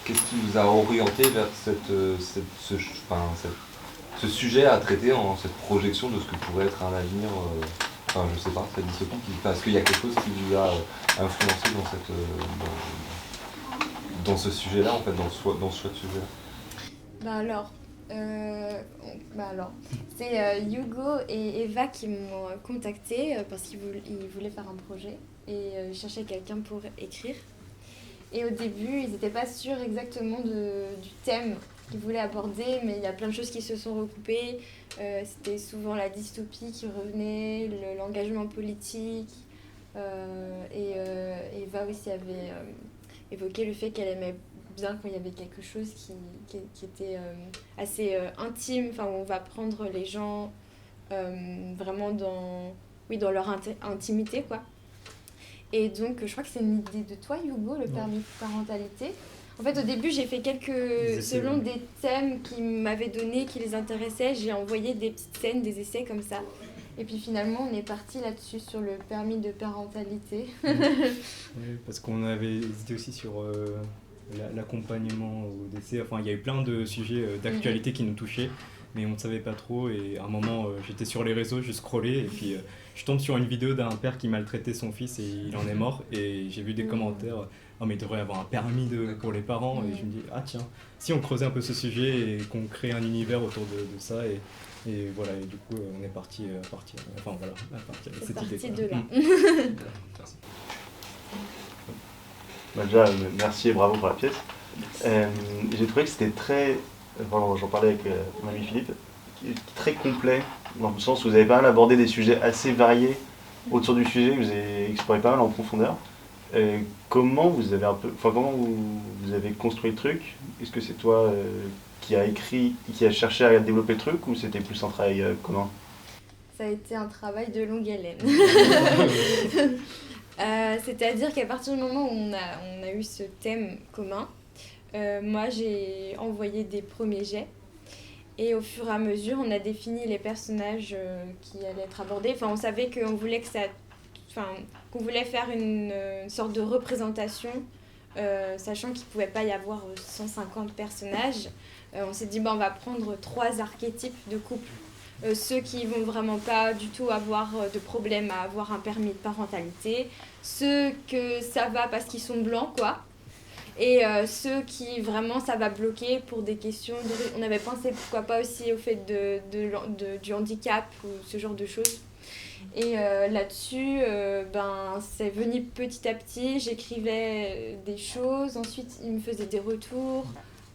qu'est-ce qui vous a orienté vers ce sujet à traiter en cette projection de ce que pourrait être un avenir, je sais pas, cette dystopie, parce qu'il y a quelque chose qui vous a influencé dans ce sujet-là, en fait, dans ce choix de sujet-là. C'est Hugo et Eva qui m'ont contacté parce qu'ils voulaient faire un projet et ils cherchaient quelqu'un pour écrire. Et au début, ils n'étaient pas sûrs exactement du thème qu'ils voulaient aborder, mais il y a plein de choses qui se sont recoupées. C'était souvent la dystopie qui revenait, l'engagement politique. Eva aussi avait évoqué le fait qu'elle aimait bien quand il y avait quelque chose qui était assez intime, où on va prendre les gens vraiment dans leur intimité, quoi. Et donc, je crois que c'est une idée de toi, Hugo, le permis de parentalité. En fait, au début, j'ai fait selon des thèmes qui m'avaient donné, qui les intéressaient, j'ai envoyé des petites scènes, des essais comme ça. Et puis finalement, on est parti là-dessus, sur le permis de parentalité. Oui, parce qu'on avait hésité aussi sur l'accompagnement au décès. Enfin, il y a eu plein de sujets d'actualité qui nous touchaient, mais on ne savait pas trop. Et à un moment, j'étais sur les réseaux, je scrollais, et puis je tombe sur une vidéo d'un père qui maltraitait son fils et il en est mort. Et j'ai vu des commentaires, oh mais il devrait y avoir un permis pour les parents. Et je me dis, ah tiens, si on creusait un peu ce sujet et qu'on crée un univers autour de ça. Et voilà, et du coup, on est parti à partir de cette idée. C'est parti de là. Merci. Déjà, merci et bravo pour la pièce. J'ai trouvé que c'était très, j'en parlais avec mon ami Philippe, très complet, dans le sens où vous avez pas mal abordé des sujets assez variés autour du sujet, vous avez exploré pas mal en profondeur. Comment vous avez construit le truc? Est-ce que c'est toi qui a cherché à développer le truc, ou c'était plus un travail commun? Ça a été un travail de longue haleine. C'est-à-dire qu'à partir du moment où on a eu ce thème commun, moi j'ai envoyé des premiers jets et au fur et à mesure on a défini les personnages qui allaient être abordés. Enfin, on savait qu'on voulait qu'on voulait faire une sorte de représentation, sachant qu'il ne pouvait pas y avoir 150 personnages. On s'est dit on va prendre 3 archétypes de couple. Ceux qui vont vraiment pas du tout avoir de problème à avoir un permis de parentalité, ceux que ça va parce qu'ils sont blancs, quoi, et ceux qui vraiment ça va bloquer pour des questions on avait pensé pourquoi pas aussi au fait du handicap ou ce genre de choses. Et là-dessus, c'est venu petit à petit, j'écrivais des choses, ensuite ils me faisaient des retours.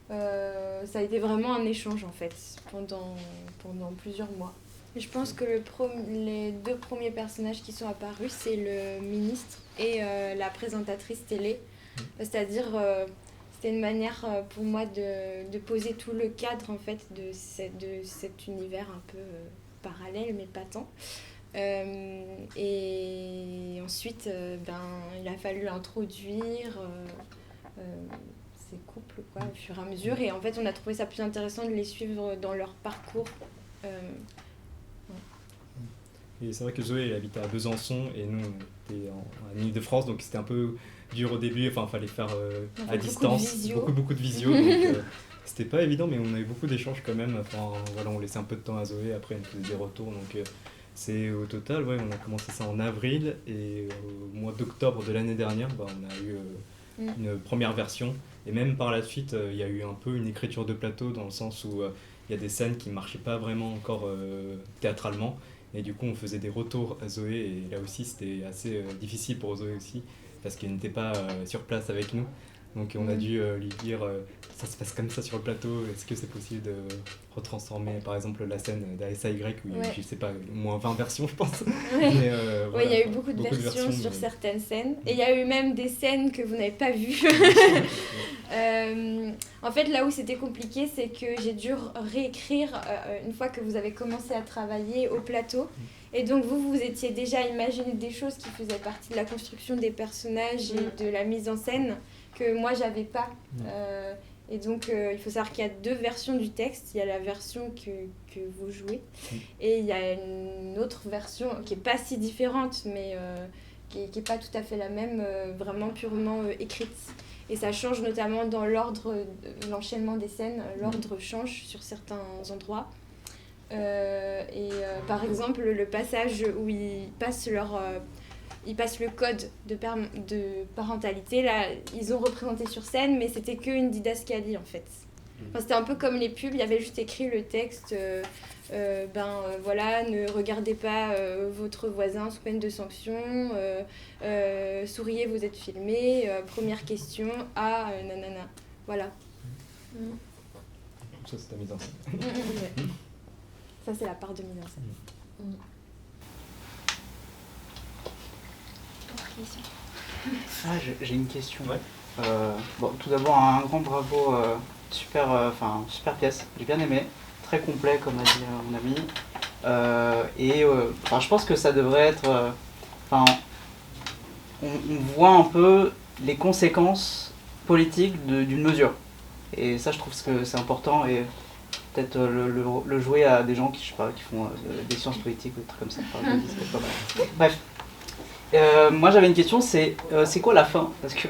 Ça a été vraiment un échange en fait pendant plusieurs mois. Et je pense que les 2 premiers personnages qui sont apparus, c'est le ministre et la présentatrice télé. C'est-à-dire, c'était une manière pour moi de poser tout le cadre en fait de cet univers un peu parallèle mais pas tant. Et ensuite, il a fallu introduire ces couples quoi, au fur et à mesure. Et en fait, on a trouvé ça plus intéressant de les suivre dans leur parcours. Et c'est vrai que Zoé elle habite à Besançon et nous on était en Ile-de-France, donc c'était un peu dur au début. Enfin, il fallait faire à distance, beaucoup de visio. Donc, c'était pas évident, mais on a eu beaucoup d'échanges quand même. Enfin, voilà, on laissait un peu de temps à Zoé, après elle nous faisait des retours. Donc c'est au total, on a commencé ça en avril et au mois d'octobre de l'année dernière, on a eu une première version. Et même par la suite, il y a eu un peu une écriture de plateau dans le sens où il y a des scènes qui ne marchaient pas vraiment encore théâtralement. Et du coup, on faisait des retours à Zoé et là aussi, c'était assez difficile pour Zoé aussi parce qu'elle n'était pas sur place avec nous. Donc on a dû lui dire ça se passe comme ça sur le plateau, est-ce que c'est possible de retransformer par exemple la scène d'ASAY où il y a eu, je sais pas, au moins 20 versions je pense. Ouais. Mais, voilà, il y a eu beaucoup de versions sur certaines scènes et il y a eu même des scènes que vous n'avez pas vues. En fait, là où c'était compliqué, c'est que j'ai dû réécrire une fois que vous avez commencé à travailler au plateau. Et donc vous étiez déjà imaginé des choses qui faisaient partie de la construction des personnages et de la mise en scène que moi j'avais pas. Et donc il faut savoir qu'il y a 2 versions du texte. Il y a la version que vous jouez et il y a une autre version qui est pas si différente mais qui est pas tout à fait la même, vraiment purement écrite. Et ça change notamment dans l'ordre, l'enchaînement des scènes, l'ordre change sur certains endroits. Par exemple, le passage où ils passent le code de parentalité, là, ils ont représenté sur scène, mais c'était qu'une didascalie en fait. Enfin, c'était un peu comme les pubs, il y avait juste écrit le texte, voilà, ne regardez pas votre voisin sous peine de sanction, souriez, vous êtes filmé, première question, nanana, voilà. Ça, c'est ta mise en scène. Ça, c'est la part de mise en scène. J'ai une question. Ouais. Tout d'abord, un grand bravo, super pièce, j'ai bien aimé, très complet comme a dit mon ami. Je pense que ça devrait être... on voit un peu les conséquences politiques d'une mesure. Et ça, je trouve que c'est important et peut-être le jouer à des gens qui, je sais pas, qui font des sciences politiques ou des trucs comme ça. Enfin, je me dis, ça peut être pas mal. Bref. Moi j'avais une question, c'est quoi la fin? Parce que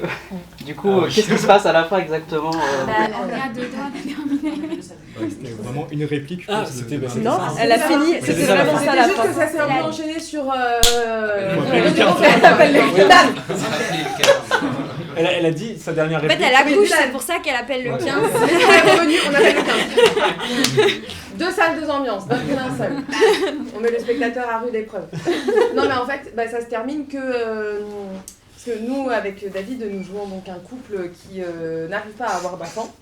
du coup, qu'est-ce qui se passe à la fin exactement On est à 2 doigts de terminer. C'était vraiment une réplique. Non, elle a fini, c'était vraiment ça la fin. Juste que ça s'est un peu enchaîné sur... Elle a dit sa dernière réplique. En fait, elle accouche, c'est pour ça qu'elle appelle le 15. On appelle le 15. 2 salles, 2 ambiances, d'un coup d'un seul. On met le spectateur à rude épreuve. Non mais en fait, ça se termine que... parce que nous, avec David, nous jouons donc un couple qui n'arrive pas à avoir d'enfants.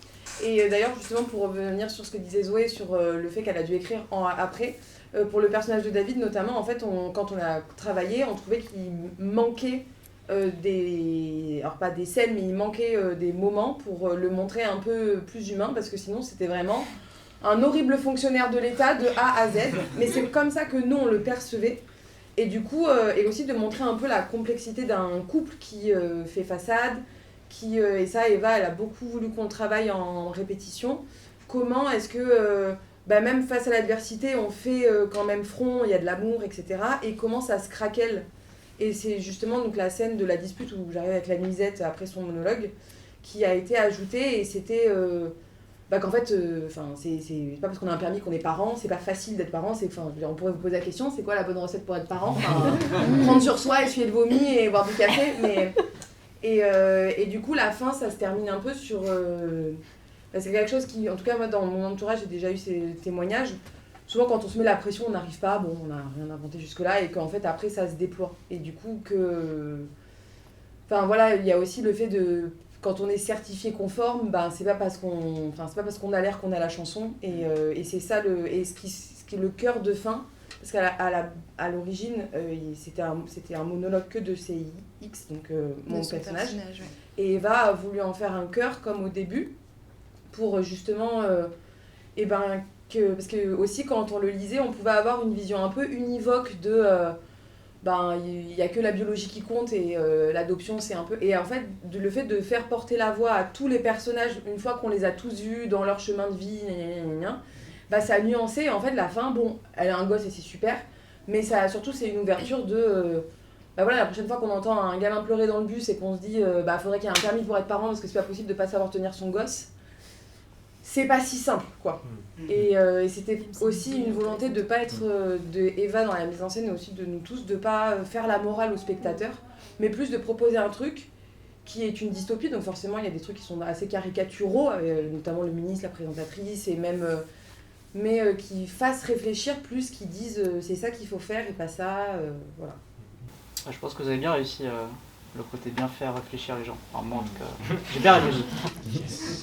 Et d'ailleurs, justement, pour revenir sur ce que disait Zoé, sur le fait qu'elle a dû écrire après, pour le personnage de David notamment, en fait, quand on a travaillé, on trouvait qu'il manquait alors pas des scènes, mais il manquait des moments pour le montrer un peu plus humain, parce que sinon, c'était vraiment un horrible fonctionnaire de l'État de A à Z. Mais c'est comme ça que nous, on le percevait. Et du coup, et aussi de montrer un peu la complexité d'un couple qui fait façade, et ça, Eva, elle a beaucoup voulu qu'on travaille en répétition. Comment est-ce que, même face à l'adversité, on fait quand même front, il y a de l'amour, etc. Et comment ça se craquelle. Et c'est justement donc la scène de la dispute où j'arrive avec la nuisette après son monologue qui a été ajoutée, et c'était qu'en fait, c'est pas parce qu'on a un permis qu'on est parent, c'est pas facile d'être parent, on pourrait vous poser la question, c'est quoi la bonne recette pour être parent? Prendre sur soi, essuyer le vomi et boire du café, et du coup, la fin, ça se termine un peu sur... c'est quelque chose qui, en tout cas, moi, dans mon entourage, j'ai déjà eu ces témoignages. Souvent, quand on se met la pression, on n'arrive pas, on n'a rien inventé jusque-là, et qu'en fait, après, ça se déploie. Et du coup, il y a aussi le fait de... Quand on est certifié conforme, c'est pas parce qu'on a l'air qu'on a la chanson, et c'est ça, ce qui est le cœur de fin. Parce qu'à l'origine, c'était un monologue que de CX, donc mon personnage. Ouais. Et Eva a voulu en faire un chœur comme au début, pour justement... parce que aussi, quand on le lisait, on pouvait avoir une vision un peu univoque de... il n'y a que la biologie qui compte, et l'adoption, c'est un peu... Et en fait, le fait de faire porter la voix à tous les personnages, une fois qu'on les a tous vus dans leur chemin de vie, ça a nuancé. En fait, la fin, elle a un gosse et c'est super, mais surtout, c'est une ouverture de... la prochaine fois qu'on entend un gamin pleurer dans le bus et qu'on se dit faudrait qu'il y ait un permis pour être parent parce que c'est pas possible de pas savoir tenir son gosse, c'est pas si simple, quoi. Et c'était aussi une volonté de pas être de Eva dans la mise en scène, et aussi de nous tous, de pas faire la morale au spectateur, mais plus de proposer un truc qui est une dystopie. Donc forcément, il y a des trucs qui sont assez caricaturaux, notamment le ministre, la présentatrice, et même... mais qui fassent réfléchir plus, qui disent c'est ça qu'il faut faire et pas ça, voilà. Je pense que vous avez bien réussi le côté bien faire réfléchir les gens. Alors moi en tout cas, j'ai bien réfléchi.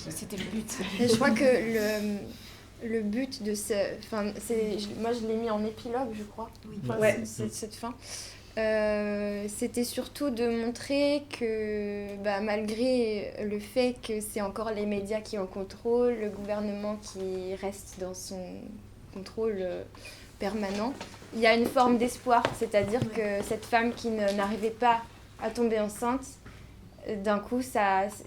C'était le but. Et je crois que le but de moi je l'ai mis en épilogue, je crois. Oui. Cette fin. C'était surtout de montrer que malgré le fait que c'est encore les médias qui ont contrôle, le gouvernement qui reste dans son contrôle permanent, il y a une forme d'espoir, c'est-à-dire que cette femme qui n'arrivait pas à tomber enceinte, d'un coup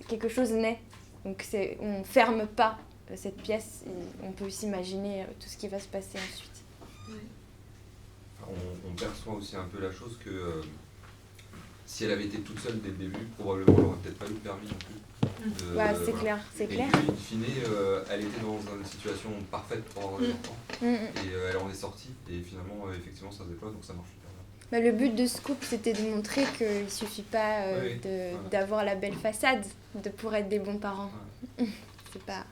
quelque chose naît. Donc on ferme pas cette pièce, et on peut s'imaginer tout ce qui va se passer ensuite. On perçoit aussi un peu la chose que si elle avait été toute seule dès le début, probablement elle n'aurait peut-être pas eu le permis non plus. Ouais, c'est clair, c'est clair. Et in fine, elle était dans une situation parfaite pour avoir des enfants. Et elle en est sortie. Et finalement, effectivement, ça se déploie, donc ça marche super bien. Bah, le but de Scoop, c'était de montrer qu'il ne suffit pas d'avoir la belle façade pour être des bons parents. C'est pas...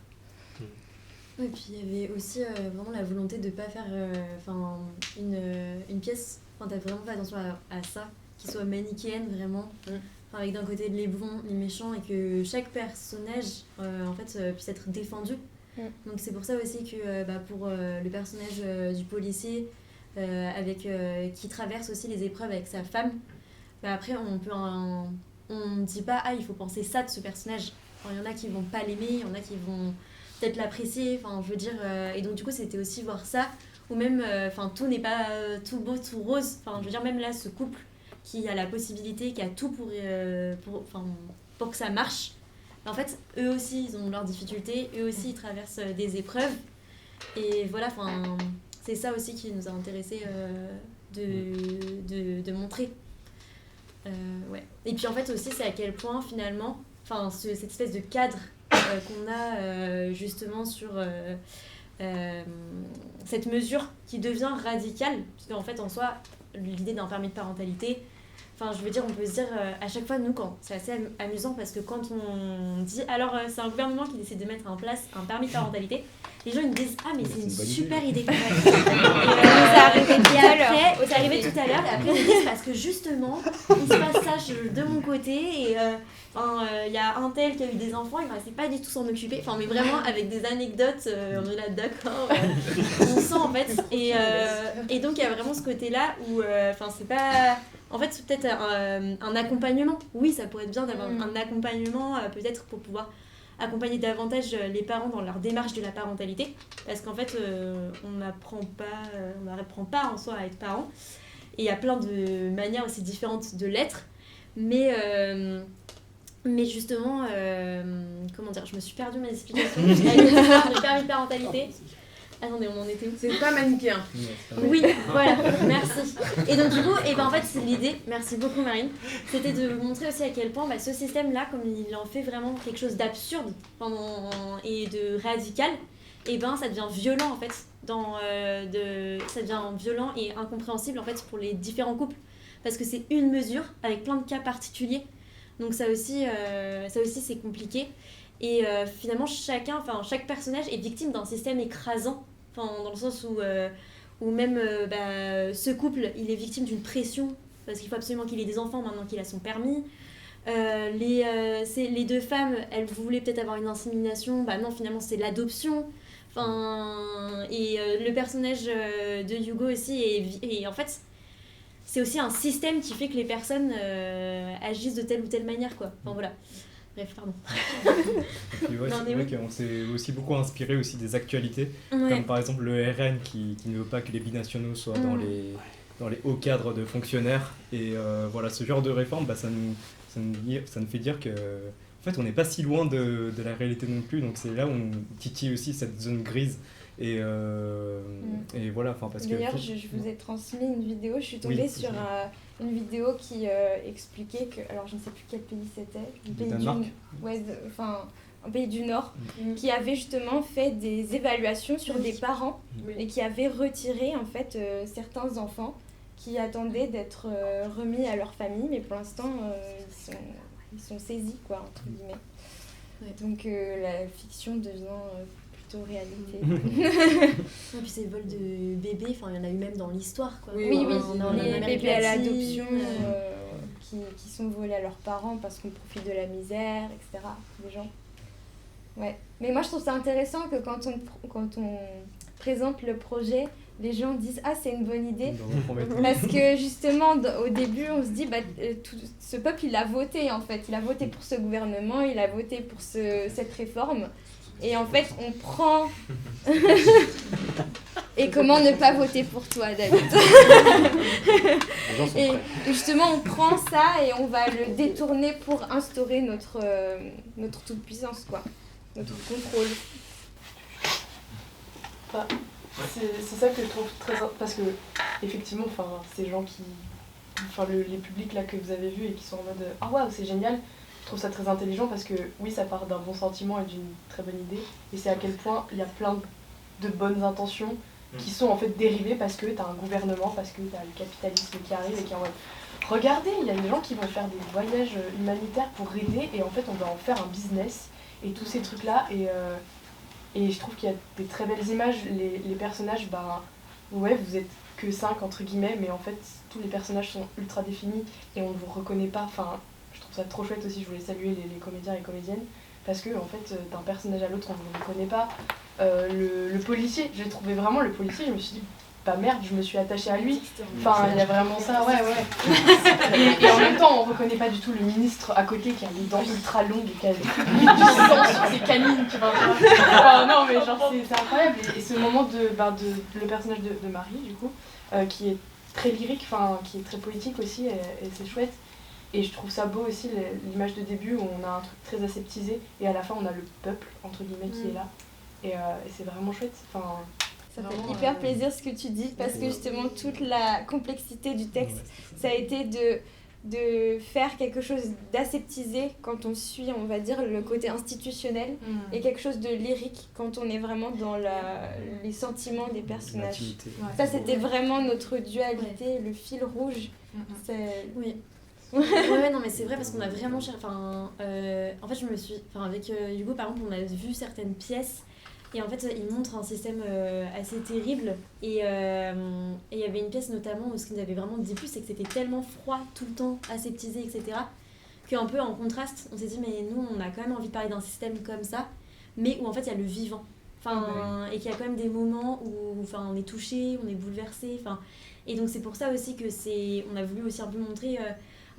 Et puis il y avait aussi vraiment la volonté de ne pas faire une pièce, t'as vraiment fait attention à ça, qui soit manichéenne vraiment, avec d'un côté les bons, les méchants, et que chaque personnage puisse être défendu. Donc c'est pour ça aussi que pour le personnage du policier, qui traverse aussi les épreuves avec sa femme, après on ne dit pas il faut penser ça de ce personnage. Il y en a qui vont pas l'aimer, il y en a qui vont peut-être l'apprécier, et donc du coup c'était aussi voir ça, ou même tout n'est pas tout beau, tout rose, même là ce couple qui a la possibilité, qui a tout pour que ça marche, en fait eux aussi ils ont leurs difficultés, eux aussi ils traversent des épreuves, et voilà, c'est ça aussi qui nous a intéressés de montrer. Et puis en fait aussi c'est à quel point finalement, cette espèce de cadre qu'on a justement sur cette mesure qui devient radicale, parce qu'en fait en soi l'idée d'un permis de parentalité, on peut se dire à chaque fois, nous, c'est assez amusant, parce que quand on dit alors c'est un gouvernement qui décide de mettre en place un permis de parentalité, les gens ils me disent mais c'est une super idée. C'est arrivé tout à l'heure, et après ils me disent parce que justement il se passe ça de mon côté, et il y a un tel qui a eu des enfants, il ne sait pas du tout s'en occuper, mais vraiment avec des anecdotes, on est là d'accord, on sent en fait, et donc il y a vraiment ce côté là où c'est pas... En fait, c'est peut-être un accompagnement. Oui, ça pourrait être bien d'avoir un accompagnement, peut-être pour pouvoir accompagner davantage les parents dans leur démarche de la parentalité. Parce qu'en fait, on n'apprend pas en soi à être parent. Et il y a plein de manières aussi différentes de l'être. Mais justement, comment dire, je me suis perdue mes explications. Le permis de parentalité. Attendez, on en était où ? C'est pas manichéen. Oui, voilà, merci. Et donc du coup, en fait, c'est l'idée, merci beaucoup Marine, c'était de montrer aussi à quel point ce système-là, comme il en fait vraiment quelque chose d'absurde et de radical, ça devient violent en fait, ça devient violent et incompréhensible en fait pour les différents couples, parce que c'est une mesure avec plein de cas particuliers. Donc ça aussi c'est compliqué. Et finalement, chaque personnage est victime d'un système écrasant, dans le sens où même ce couple, il est victime d'une pression, parce qu'il faut absolument qu'il ait des enfants maintenant qu'il a son permis. Les deux femmes, elles voulaient peut-être avoir une insémination, non, finalement c'est l'adoption. Le personnage de Hugo aussi, et en fait, c'est aussi un système qui fait que les personnes agissent de telle ou telle manière, quoi. Voilà. Bref, pardon. C'est vrai qu'on s'est aussi beaucoup inspiré aussi des actualités, comme par exemple le RN qui ne veut pas que les binationaux soient dans les hauts cadres de fonctionnaires. Et ce genre de réforme, ça nous fait dire que en fait, on n'est pas si loin de la réalité non plus. Donc c'est là où on titille aussi cette zone grise. Et voilà, parce que... D'ailleurs, je vous ai transmis une vidéo, je suis tombée sur une vidéo qui expliquait que, alors je ne sais plus quel pays c'était, un pays du Nord, qui avait justement fait des évaluations sur des parents et qui avait retiré en fait certains enfants qui attendaient d'être remis à leur famille, mais pour l'instant ils sont saisis, quoi, entre guillemets. Donc la fiction devient... réalité. Et puis ces vols de bébés, il y en a eu même dans l'histoire, quoi. Oui, les bébés à l'adoption qui sont volés à leurs parents parce qu'on profite de la misère, etc. Des gens. Ouais. Mais moi je trouve ça intéressant que quand on présente le projet, les gens disent c'est une bonne idée, parce que justement au début on se dit tout ce peuple il a voté en fait, il a voté pour ce gouvernement, il a voté pour cette réforme. Et en fait, on prend... Et comment ne pas voter pour toi, David ? Et justement, on prend ça et on va le détourner pour instaurer notre toute-puissance, quoi. Notre contrôle. C'est ça que je trouve très... Parce que, effectivement, ces gens les publics là que vous avez vus et qui sont en mode ah waouh c'est génial, je trouve ça très intelligent parce que oui ça part d'un bon sentiment et d'une très bonne idée et c'est à quel point il y a plein de bonnes intentions qui sont en fait dérivées parce que t'as un gouvernement, parce que t'as le capitalisme qui arrive et qui est en mode regardez, il y a des gens qui vont faire des voyages humanitaires pour aider et en fait on va en faire un business et tous ces trucs là et je trouve qu'il y a des très belles images, les personnages, ouais vous êtes que 5 entre guillemets mais en fait tous les personnages sont ultra définis et on ne vous reconnaît pas, enfin je trouve ça trop chouette aussi, je voulais saluer les comédiens et comédiennes parce que en fait d'un personnage à l'autre on ne vous reconnaît pas. Le policier, j'ai trouvé vraiment le policier, je me suis dit bah merde, je me suis attachée à lui. Enfin, il y a vraiment ça, ouais. Et en même temps, on reconnaît pas du tout le ministre à côté qui a les dents ultra longues et qui a du sang sur ses canines, tu vois. Enfin, non, mais genre, c'est incroyable. Et ce moment le personnage de Marie, du coup, qui est très lyrique, enfin, qui est très poétique aussi, et c'est chouette. Et je trouve ça beau aussi, l'image de début où on a un truc très aseptisé, et à la fin, on a le peuple, entre guillemets, qui est là. Et c'est vraiment chouette. Enfin, ça fait hyper plaisir ce que tu dis parce que justement toute la complexité du texte, ça a été de faire quelque chose d'aseptisé quand on suit, on va dire, le côté institutionnel et quelque chose de lyrique quand on est vraiment dans les sentiments des personnages. Ça, c'était vraiment notre dualité, le fil rouge. Oui. Ouais, non mais c'est vrai parce qu'on a vraiment cherché, en fait avec Hugo par exemple on a vu certaines pièces et en fait il montre un système assez terrible et il y avait une pièce notamment où ce qui nous avait vraiment dit plus c'est que c'était tellement froid tout le temps, aseptisé etc, qu'un peu en contraste on s'est dit mais nous on a quand même envie de parler d'un système comme ça mais où en fait il y a le vivant et qu'il y a quand même des moments où on est touché, on est bouleversé et donc c'est pour ça aussi que on a voulu aussi un peu montrer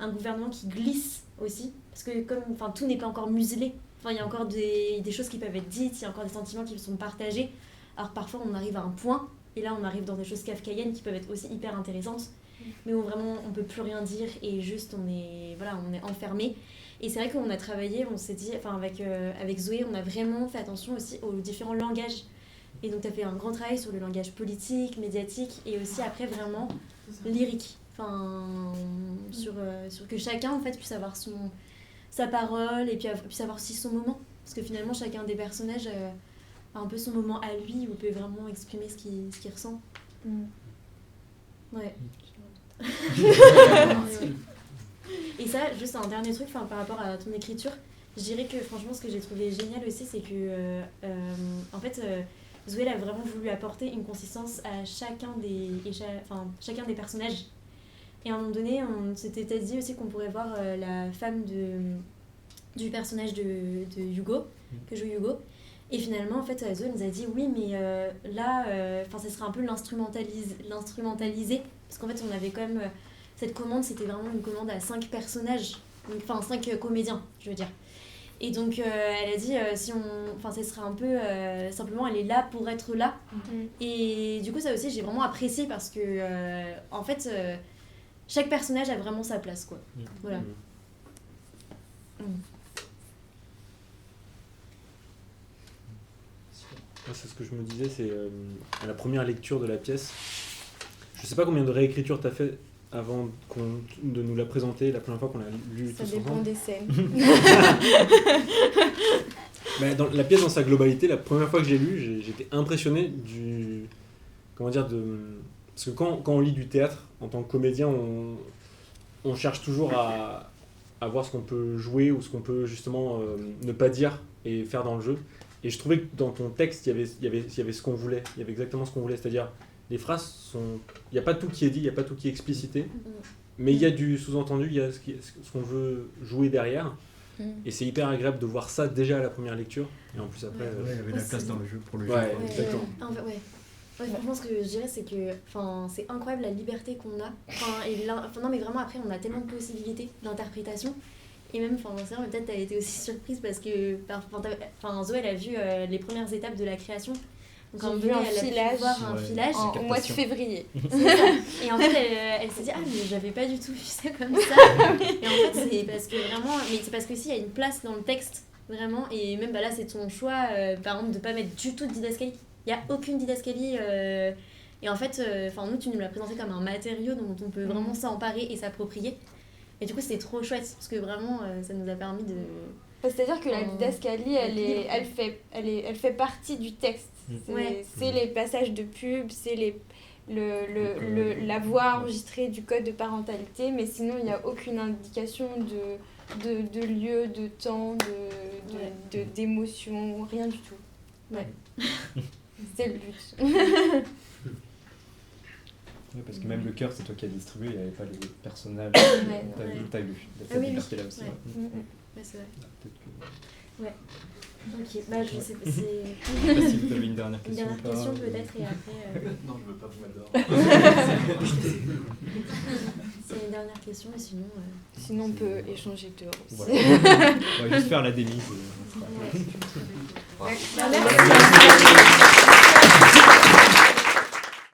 un gouvernement qui glisse aussi, parce que comme tout n'est pas encore muselé, il y a encore des choses qui peuvent être dites, il y a encore des sentiments qui sont partagés, alors parfois on arrive à un point, et là on arrive dans des choses kafkaïennes qui peuvent être aussi hyper intéressantes, mais où vraiment on peut plus rien dire, et juste on est enfermé. Et c'est vrai qu'on a travaillé, on s'est dit, avec Zoé, on a vraiment fait attention aussi aux différents langages. Et donc tu as fait un grand travail sur le langage politique, médiatique, et aussi après vraiment lyrique. Sur que chacun en fait puisse avoir sa parole et puis puisse avoir aussi son moment parce que finalement chacun des personnages a un peu son moment à lui où il peut vraiment exprimer ce qu'il ressent. Ouais. Et ça, juste un dernier truc par rapport à ton écriture, je dirais que franchement ce que j'ai trouvé génial aussi c'est que en fait Zoé a vraiment voulu apporter une consistance à chacun des personnages. Et à un moment donné, on s'était peut-être dit aussi qu'on pourrait voir la femme du personnage de Hugo, que joue Hugo. Et finalement, en fait, Zoé nous a dit oui, mais là, ça serait un peu l'instrumentaliser. Parce qu'en fait, on avait quand même... cette commande, c'était vraiment une commande à 5 personnages. 5 comédiens, je veux dire. Et donc, elle a dit, ça serait un peu... simplement, elle est là pour être là. Et du coup, ça aussi, j'ai vraiment apprécié parce que, en fait... chaque personnage a vraiment sa place, quoi. Voilà. C'est ce que je me disais, c'est à la première lecture de la pièce, je sais pas combien de réécritures t'as fait avant de nous la présenter, la première fois qu'on l'a lu tous ensemble. Ça dépend des scènes. Mais dans la pièce dans sa globalité, la première fois que j'ai lu, j'étais impressionné parce que quand on lit du théâtre, en tant que comédien, on cherche toujours à voir ce qu'on peut jouer ou ce qu'on peut justement ne pas dire et faire dans le jeu. Et je trouvais que dans ton texte, il y avait ce qu'on voulait, il y avait exactement ce qu'on voulait, c'est-à-dire les phrases sont... Il n'y a pas tout qui est dit, il n'y a pas tout qui est explicité, mais il y a du sous-entendu, il y a ce qu'on veut jouer derrière. Et c'est hyper agréable de voir ça déjà à la première lecture. Et en plus après... il y avait la place dans le jeu pour le jeu. Ouais, exactement. Ouais, franchement, ce que je dirais, c'est que c'est incroyable la liberté qu'on a. Non, mais vraiment, après, on a tellement de possibilités d'interprétation. Et même, c'est vrai, peut-être t'as été aussi surprise parce que Zoé, elle a vu les premières étapes de la création. Donc, en vu un filage, un filage au mois de février. Et en fait, elle s'est dit, ah, mais j'avais pas du tout vu ça comme ça. Et en fait, c'est parce que vraiment, mais c'est parce que s'il y a une place dans le texte, vraiment, et même là, c'est ton choix, par exemple, de pas mettre du tout de didascalie. Il n'y a aucune didascalie Et en fait, nous, tu nous l'as présenté comme un matériau dont on peut vraiment s'emparer et s'approprier. Et du coup, c'était trop chouette, parce que vraiment, ça nous a permis de... C'est-à-dire que la didascalie, elle fait partie du texte. C'est les passages de pub, c'est la voix enregistrée du code de parentalité, mais sinon, il n'y a aucune indication de lieu, de temps, d'émotion, rien du tout. Ouais. C'est le but. Ouais, parce que même le cœur, c'est toi qui as distribué, il n'y avait pas les personnages. T'as lu. Cette liberté-là aussi. Ouais, c'est vrai. Peut-être que... Ouais. Ok, bah je sais pas. Je sais pas si vous avez une dernière question. Une dernière question peut-être et après. Non, je veux pas vous m'adore. C'est une dernière question et sinon. Sinon on peut échanger dehors aussi. Voilà. On va juste faire la démise. Merci.